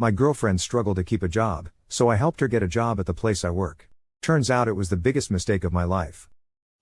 My girlfriend struggled to keep a job, so I helped her get a job at the place I work. Turns out it was the biggest mistake of my life.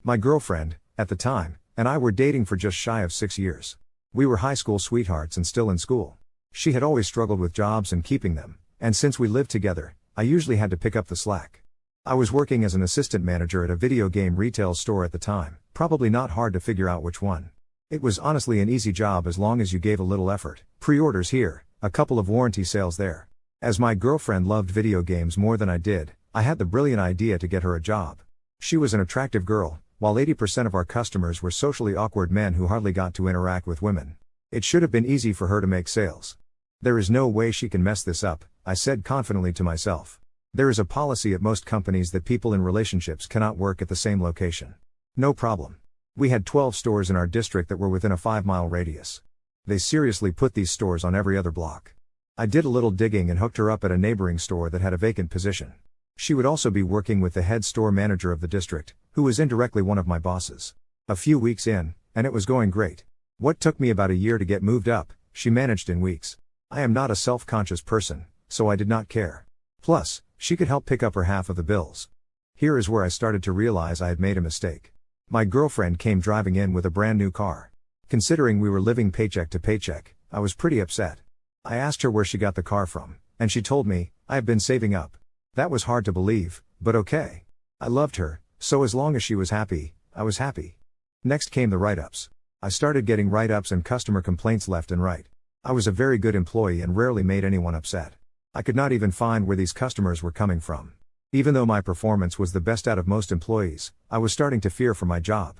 My girlfriend, at the time, and I were dating for just shy of 6 years. We were high school sweethearts and still in school. She had always struggled with jobs and keeping them, and since we lived together, I usually had to pick up the slack. I was working as an assistant manager at a video game retail store at the time, probably not hard to figure out which one. It was honestly an easy job as long as you gave a little effort. Pre-orders here, a couple of warranty sales there. As my girlfriend loved video games more than I did, I had the brilliant idea to get her a job. She was an attractive girl, while 80% of our customers were socially awkward men who hardly got to interact with women. It should have been easy for her to make sales. There is no way she can mess this up, I said confidently to myself. There is a policy at most companies that people in relationships cannot work at the same location. No problem. We had 12 stores in our district that were within a 5-mile radius. They seriously put these stores on every other block. I did a little digging and hooked her up at a neighboring store that had a vacant position. She would also be working with the head store manager of the district, who was indirectly one of my bosses. A few weeks in, and it was going great. What took me about a year to get moved up, she managed in weeks. I am not a self-conscious person, so I did not care. Plus, she could help pick up her half of the bills. Here is where I started to realize I had made a mistake. My girlfriend came driving in with a brand new car. Considering we were living paycheck to paycheck, I was pretty upset. I asked her where she got the car from, and she told me, I have been saving up. That was hard to believe, but okay. I loved her, so as long as she was happy, I was happy. Next came the write-ups. I started getting write-ups and customer complaints left and right. I was a very good employee and rarely made anyone upset. I could not even find where these customers were coming from. Even though my performance was the best out of most employees, I was starting to fear for my job.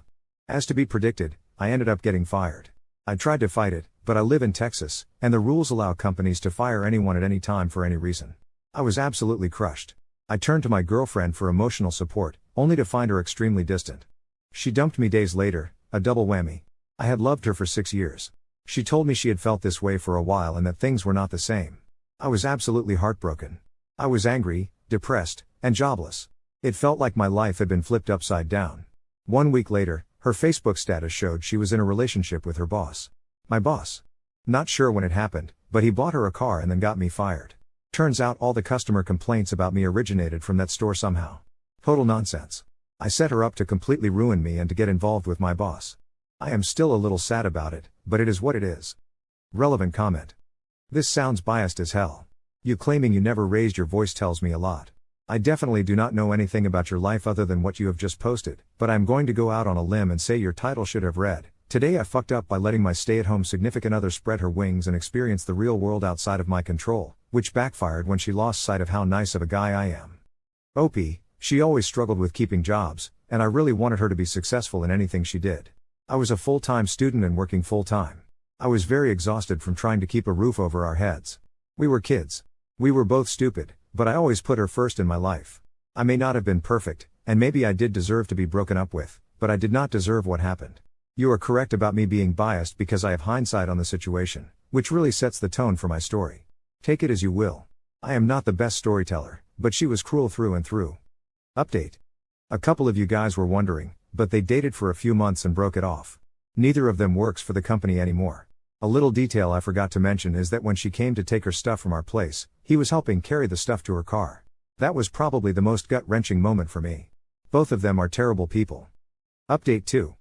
As to be predicted, I ended up getting fired. I tried to fight it, but I live in Texas, and the rules allow companies to fire anyone at any time for any reason. I was absolutely crushed. I turned to my girlfriend for emotional support, only to find her extremely distant. She dumped me days later, a double whammy. I had loved her for 6 years. She told me she had felt this way for a while and that things were not the same. I was absolutely heartbroken. I was angry, depressed, and jobless. It felt like my life had been flipped upside down. 1 week later, her Facebook status showed she was in a relationship with her boss. My boss. Not sure when it happened, but he bought her a car and then got me fired. Turns out all the customer complaints about me originated from that store somehow. Total nonsense. I set her up to completely ruin me and to get involved with my boss. I am still a little sad about it, but it is what it is. Relevant comment. This sounds biased as hell. You claiming you never raised your voice tells me a lot. I definitely do not know anything about your life other than what you have just posted, but I'm going to go out on a limb and say your title should have read, "Today I fucked up by letting my stay-at-home significant other spread her wings and experience the real world outside of my control, which backfired when she lost sight of how nice of a guy I am." OP, she always struggled with keeping jobs, and I really wanted her to be successful in anything she did. I was a full-time student and working full-time. I was very exhausted from trying to keep a roof over our heads. We were kids. We were both stupid, but I always put her first in my life. I may not have been perfect, and maybe I did deserve to be broken up with, but I did not deserve what happened. You are correct about me being biased because I have hindsight on the situation, which really sets the tone for my story. Take it as you will. I am not the best storyteller, but she was cruel through and through. Update. A couple of you guys were wondering, but they dated for a few months and broke it off. Neither of them works for the company anymore. A little detail I forgot to mention is that when she came to take her stuff from our place, he was helping carry the stuff to her car. That was probably the most gut-wrenching moment for me. Both of them are terrible people. Update 2.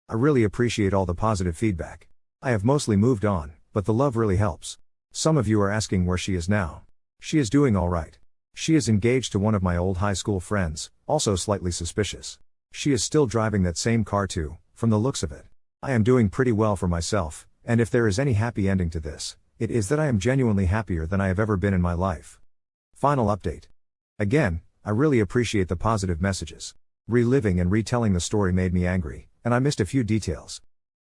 I really appreciate all the positive feedback. I have mostly moved on, but the love really helps. Some of you are asking where she is now. She is doing alright. She is engaged to one of my old high school friends, also slightly suspicious. She is still driving that same car too, from the looks of it. I am doing pretty well for myself, and if there is any happy ending to this, it is that I am genuinely happier than I have ever been in my life. Final update. Again, I really appreciate the positive messages. Reliving and retelling the story made me angry, and I missed a few details.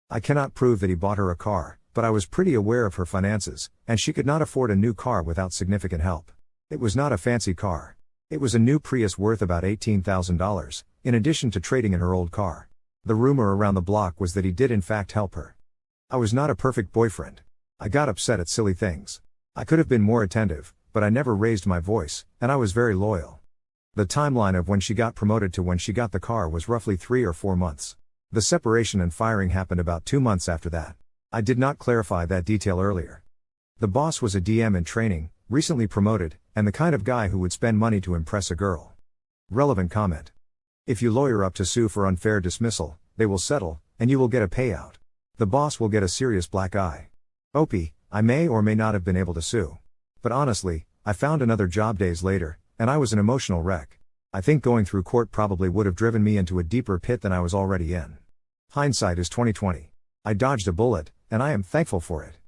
I cannot prove that he bought her a car, but I was pretty aware of her finances, and she could not afford a new car without significant help. It was not a fancy car. It was a new Prius worth about $18,000, in addition to trading in her old car. The rumor around the block was that he did in fact help her. I was not a perfect boyfriend. I got upset at silly things. I could have been more attentive, but I never raised my voice, and I was very loyal. The timeline of when she got promoted to when she got the car was roughly 3 or 4 months. The separation and firing happened about 2 months after that. I did not clarify that detail earlier. The boss was a DM in training, recently promoted, and the kind of guy who would spend money to impress a girl. Relevant comment. If you lawyer up to sue for unfair dismissal, they will settle, and you will get a payout. The boss will get a serious black eye. Opie, I may or may not have been able to sue. But honestly, I found another job days later, and I was an emotional wreck. I think going through court probably would have driven me into a deeper pit than I was already in. Hindsight is 20/20. I dodged a bullet, and I am thankful for it.